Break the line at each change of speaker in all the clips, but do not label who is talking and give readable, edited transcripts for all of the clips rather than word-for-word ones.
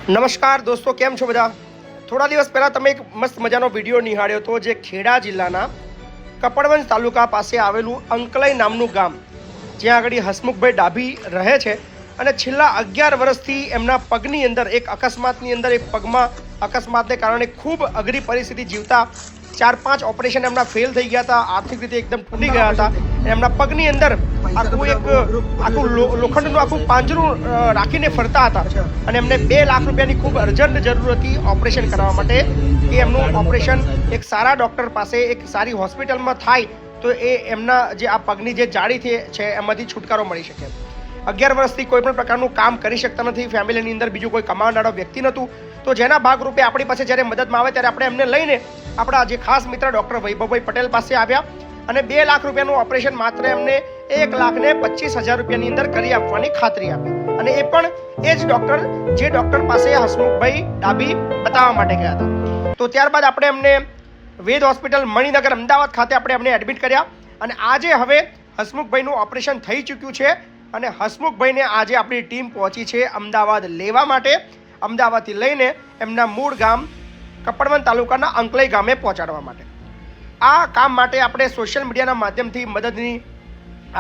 નમસ્કાર દોસ્તો, કેમ છો બધા? થોડા દિવસ પહેલાં તમે એક મસ્ત મજાનો વિડીયો નિહાળ્યો હતો, જે ખેડા જિલ્લાના કપડવંજ તાલુકા પાસે આવેલું અંકલાઈ નામનું ગામ, જ્યાં આગળ હસમુખભાઈ ડાભી રહે છે અને છેલ્લા 11 વર્ષથી એમના પગની અંદર એક અકસ્માતની અંદર એક પગમાં અકસ્માતને કારણે ખૂબ અઘરી પરિસ્થિતિ જીવતા 4-5 ઓપરેશન એમના ફેલ થઈ ગયા હતા, આર્થિક રીતે એકદમ તૂટી ગયા હતા. એમના પગની અંદર આખું લોખંડનું આખું પાંજરું રાખીને ફરતા હતા અને એમને 2 લાખ રૂપિયાની ખૂબ અર્જન્ટ જરૂર હતી ઓપરેશન કરવા માટે, કે એમનું ઓપરેશન એક સારા ડૉક્ટર પાસે એક સારી હોસ્પિટલમાં થાય તો એ એમના જે આ પગની જે જાળી છે એમાંથી છુટકારો મળી શકે. 11 વર્ષથી કોઈ પણ પ્રકારનું કામ કરી શકતા નથી, ફેમિલીની અંદર બીજું કોઈ કમાવનારો વ્યક્તિ નહોતું. તો જેના ભાગરૂપે આપણી પાસે જ્યારે મદદમાં આવે ત્યારે આપણે એમને લઈને આપણા જે ખાસ મિત્ર ડૉક્ટર વૈભવભાઈ પટેલ પાસે આવ્યા અને 2 લાખ રૂપિયાનું ઓપરેશન માત્ર એમને 1,25,000 રૂપિયાની અંદર કરી આપવાની ખાતરી આપી. અને એ પણ એ જ ડૉક્ટર જે ડૉક્ટર પાસે હસમુખભાઈ ડાભી બતાવવા માટે ગયા હતા. તો ત્યારબાદ આપણે એમને વેદ હોસ્પિટલ મણિનગર અમદાવાદ ખાતે આપણે એમને એડમિટ કર્યા અને આજે હવે હસમુખભાઈનું ઓપરેશન થઈ ચૂક્યું છે અને હસમુખભાઈને આજે આપણી ટીમ પહોંચી છે અમદાવાદ લેવા માટે. અમદાવાદથી લઈને એમના મૂળ ગામ કપડવંજ તાલુકાના અંકલાઈ ગામે પહોંચાડવા માટે. આ કામ માટે આપણે સોશિયલ મીડિયાના માધ્યમથી મદદની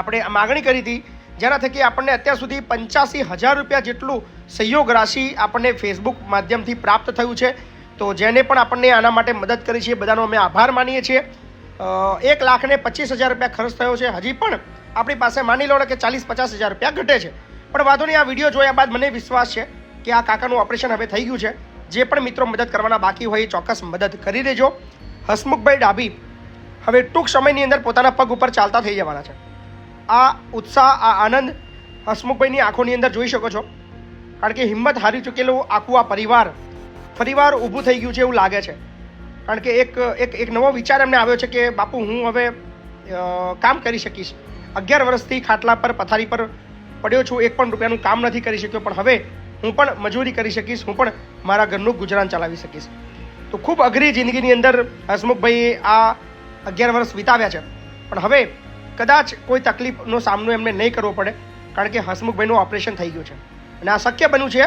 આપણે માગણી કરી હતી, જેના થકી આપણને અત્યાર સુધી 85,000 રૂપિયા જેટલું સહયોગ રાશિ આપણને ફેસબુક માધ્યમથી પ્રાપ્ત થયું છે. તો જેને પણ આપણને આના માટે મદદ કરી છે બધાનો અમે આભાર માનીએ છીએ. 1,25,000 રૂપિયા ખર્ચ થયો છે. હજી પણ આપણી પાસે માની લો કે 40-50,000 રૂપિયા ઘટે છે, પણ વાંધો નહીં. આ વિડીયો જોયા બાદ મને વિશ્વાસ છે કે આ કાકાનું ઓપરેશન હવે થઈ ગયું છે. જે પણ મિત્રો મદદ કરવાના બાકી હોય એ ચોક્કસ મદદ કરી દેજો. હસમુખભાઈ ડાભી હવે ટૂંક સમયની અંદર પોતાના પગ ઉપર ચાલતા થઈ જવાના છે. આ ઉત્સાહ, આ આનંદ હસમુખભાઈની આંખોની અંદર જોઈ શકો છો, કારણ કે હિંમત હારી ચૂકેલું આખું આ ફરીવાર ઊભું થઈ ગયું છે એવું લાગે છે. કારણ કે એક નવો વિચાર એમને આવ્યો છે કે બાપુ, હું હવે કામ કરી શકીશ. 11 વર્ષથી ખાટલા પર પથારી પર પડ્યો છું, એક પણ રૂપિયાનું કામ નથી કરી શક્યો, પણ હવે હું પણ મજૂરી કરી શકીશ, હું પણ મારા ઘરનું ગુજરાન ચલાવી શકીશ. તો ખૂબ અઘરી જિંદગીની અંદર હસમુખભાઈએ આ 11 વર્ષ વિતાવ્યા છે, પણ હવે કદાચ કોઈ તકલીફનો સામનો એમને નહીં કરવો પડે, કારણ કે હસમુખભાઈનું ઓપરેશન થઈ ગયું છે. અને આ શક્ય બન્યું છે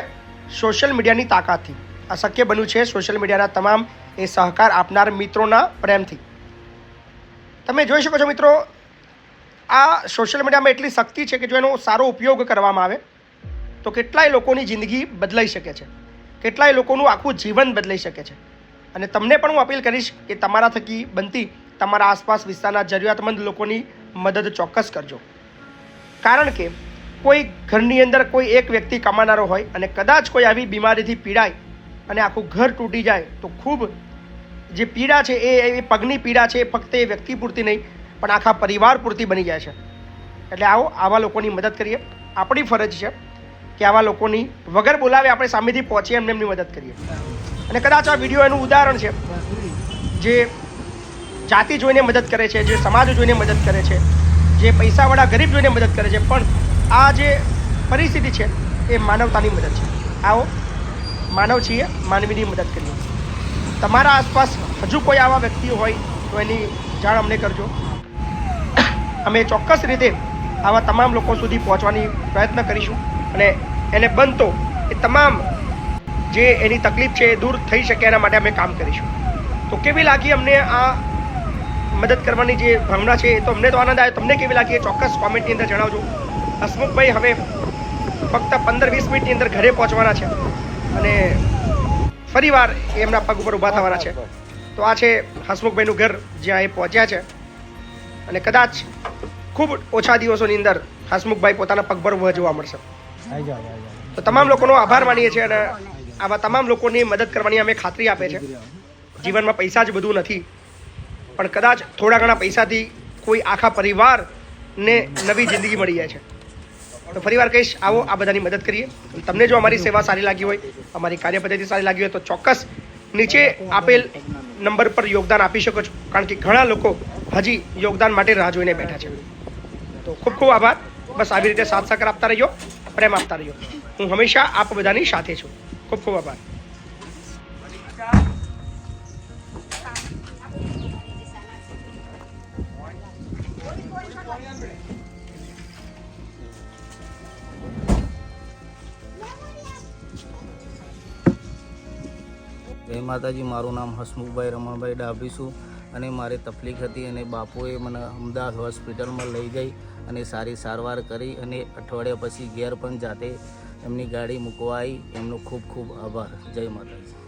સોશિયલ મીડિયાની તાકાતથી. આ શક્ય બન્યું છે સોશિયલ મીડિયાના તમામ એ સહકાર આપનાર મિત્રોના પ્રેમથી. તમે જોઈ શકો છો મિત્રો, આ સોશિયલ મીડિયામાં એટલી શક્તિ છે કે જો એનો સારો ઉપયોગ કરવામાં આવે તો કેટલાય લોકોની જિંદગી બદલાઈ શકે છે, કેટલાય લોકોનું આખું જીવન બદલાઈ શકે છે. અને તમને પણ હું અપીલ કરીશ કે તમારા થકી બનતી તમારા આસપાસ વિસ્તારના જરૂરિયાતમંદ લોકોની મદદ ચોક્કસ કરજો. કારણ કે કોઈ ઘરની અંદર કોઈ એક વ્યક્તિ કમાનારો હોય અને કદાચ કોઈ આવી બીમારીથી પીડાય અને આખું ઘર તૂટી જાય તો ખૂબ જે પીડા છે એ પગની પીડા છે, ફક્ત એ વ્યક્તિ પૂરતી નહીં પણ આખા પરિવાર પૂરતી બની જાય છે. એટલે આવો આવા લોકોની મદદ કરીએ. આપણી ફરજ છે કે આવા લોકોની વગર બોલાવે આપણે સામેથી પહોંચીએ, એમની મદદ કરીએ. અને કદાચ આ વિડીયો એનું ઉદાહરણ છે, જે જાતિ જોઈને મદદ કરે છે, જે સમાજ જોઈને મદદ કરે છે, જે પૈસાવાળા ગરીબ જોઈને મદદ કરે છે, પણ આ જે પરિસ્થિતિ છે એ માનવતાની મદદ છે. આવો માનવ છીએ, માનવીની મદદ કરીએ. તમારા આસપાસ હજુ કોઈ આવા વ્યક્તિઓ હોય તો એની જાણ અમને કરજો. અમે ચોક્કસ રીતે આવા તમામ લોકો સુધી પહોંચવાની પ્રયત્ન કરીશું અને એને બનતો એ તમામ જે એની તકલીફ છે એ દૂર થઈ શકે એના માટે અમે કામ કરીશું. તો કેવી લાગી અમને આ મદદ કરવાની જે ભાવના છે, એ તો અમને તો આનંદ આવ્યો. તમને કેવી લાગી એ ચોક્કસ કોમેન્ટની અંદર જણાવજો. હસમુખભાઈ હવે ફક્ત 15-20 મિનિટની અંદર ઘરે પહોંચવાના છે અને ફરીવાર એમના પગ ઉપર ઊભા થવાના છે. તો આ છે હસમુખભાઈનું ઘર, જ્યાં એ પહોંચ્યા છે અને કદાચ ખૂબ ઓછા દિવસોની અંદર હસમુખભાઈ પોતાના પગ પર ઊભા જોવા મળશે. તો તમામ લોકોનો આભાર માનીએ છીએ અને આવા તમામ લોકોની મદદ કરવાની અમે ખાતરી આપે છે. જીવનમાં પૈસા જ બધું નથી, પણ કદાચ થોડા ઘણા પૈસાથી કોઈ આખા પરિવારને નવી જિંદગી મળી જાય છે. તો ફરીવાર કહીશ, આવો આ બધાની મદદ કરીએ. તમને જો અમારી સેવા સારી લાગી હોય, અમારી કાર્યપદ્ધતિ સારી લાગી હોય તો ચોક્કસ નીચે આપેલ નંબર પર યોગદાન આપી શકો છો, કારણ કે ઘણા લોકો હજી યોગદાન માટે રાહ જોઈને બેઠા છે. તો ખૂબ ખૂબ આભાર. બસ આવી રીતે સાથ સહકાર આપતા રહીજો, પ્રેમ આપતા રહીજો. હું હંમેશા આપ બધાની સાથે છું. ખૂબ ખૂબ આભાર.
જય માતાજી. મારું નામ હસમુખભાઈ રમણભાઈ ડાભી છું અને મારે તકલીફ હતી અને બાપુએ મને અમદાવાદ હોસ્પિટલમાં લઈ જઈ અને સારી સારવાર કરી અને અઠવાડિયા પછી ઘેર પણ જાતે એમની ગાડી મૂકવા આવી. એમનો ખૂબ ખૂબ આભાર. જય માતાજી.